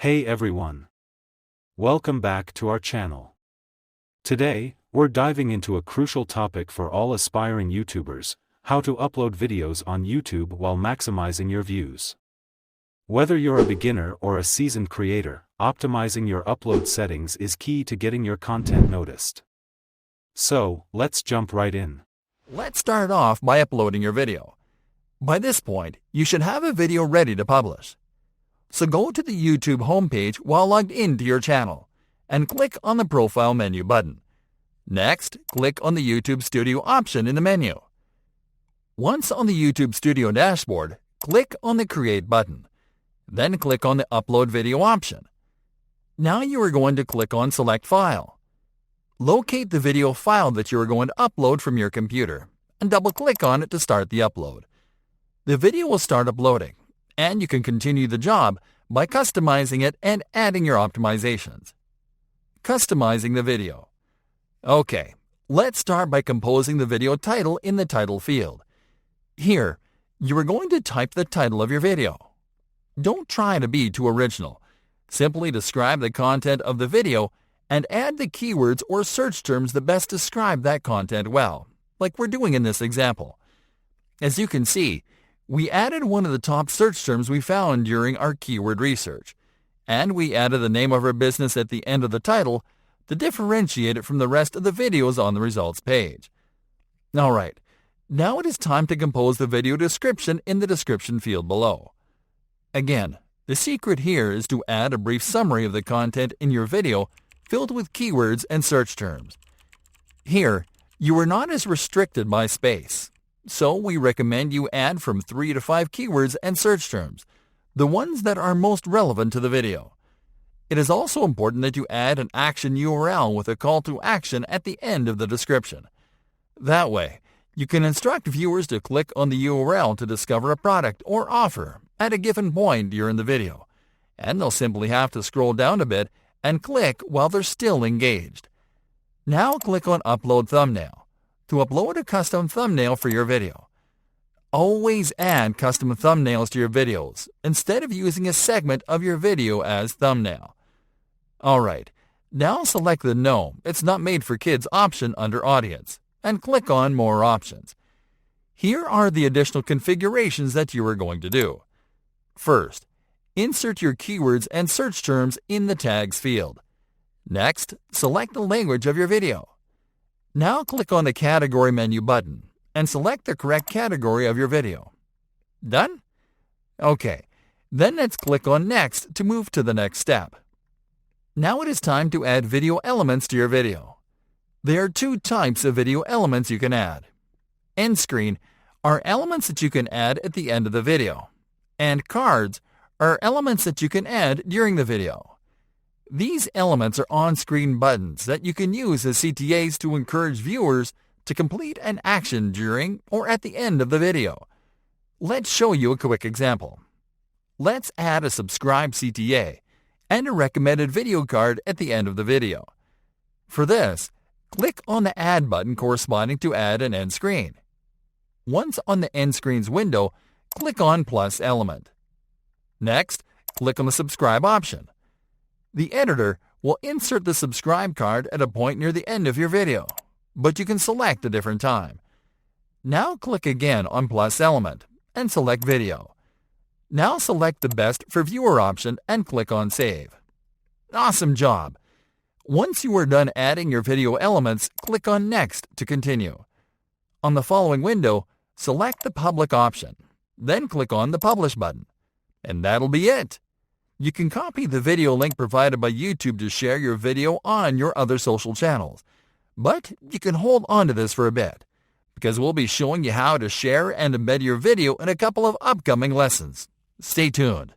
Hey everyone! Welcome back to our channel. Today, we're diving into a crucial topic for all aspiring YouTubers: how to upload videos on YouTube while maximizing your views. Whether you're a beginner or a seasoned creator, optimizing your upload settings is key to getting your content noticed. So, let's jump right in. Let's start off by uploading your video. By this point, you should have a video ready to publish. So go to the YouTube homepage while logged into your channel, and click on the Profile menu button. Next, click on the YouTube Studio option in the menu. Once on the YouTube Studio dashboard, click on the Create button. Then click on the Upload Video option. Now you are going to click on Select File. Locate the video file that you are going to upload from your computer, and double-click on it to start the upload. The video will start uploading, and you can continue the job by customizing it and adding your optimizations. Customizing the video. Okay, let's start by composing the video title in the title field. Here, you are going to type the title of your video. Don't try to be too original. Simply describe the content of the video and add the keywords or search terms that best describe that content well, like we're doing in this example. As you can see, we added one of the top search terms we found during our keyword research, and we added the name of our business at the end of the title to differentiate it from the rest of the videos on the results page. Alright, now it is time to compose the video description in the description field below. Again, the secret here is to add a brief summary of the content in your video filled with keywords and search terms. Here, you are not as restricted by space. So we recommend you add from 3 to 5 keywords and search terms, the ones that are most relevant to the video. It is also important that you add an action URL with a call to action at the end of the description. That way, you can instruct viewers to click on the URL to discover a product or offer at a given point during the video, and they'll simply have to scroll down a bit and click while they're still engaged. Now click on Upload Thumbnail to upload a custom thumbnail for your video. Always add custom thumbnails to your videos instead of using a segment of your video as thumbnail. Alright, now select the No, It's Not Made for Kids option under Audience and click on More Options. Here are the additional configurations that you are going to do. First, insert your keywords and search terms in the Tags field. Next, select the language of your video. Now click on the Category menu button and select the correct category of your video. Done? Okay, then let's click on Next to move to the next step. Now it is time to add video elements to your video. There are 2 types of video elements you can add. End screen are elements that you can add at the end of the video, and cards are elements that you can add during the video. These elements are on-screen buttons that you can use as CTAs to encourage viewers to complete an action during or at the end of the video. Let's show you a quick example. Let's add a subscribe CTA and a recommended video card at the end of the video. For this, click on the Add button corresponding to add an end screen. Once on the end screen's window, click on Plus element. Next, click on the Subscribe option. The editor will insert the subscribe card at a point near the end of your video, but you can select a different time. Now click again on Plus element and select Video. Now select the Best for Viewer option and click on Save. Awesome job! Once you are done adding your video elements, click on Next to continue. On the following window, select the Public option, then click on the Publish button. And that'll be it! You can copy the video link provided by YouTube to share your video on your other social channels. But you can hold on to this for a bit, because we'll be showing you how to share and embed your video in a couple of upcoming lessons. Stay tuned.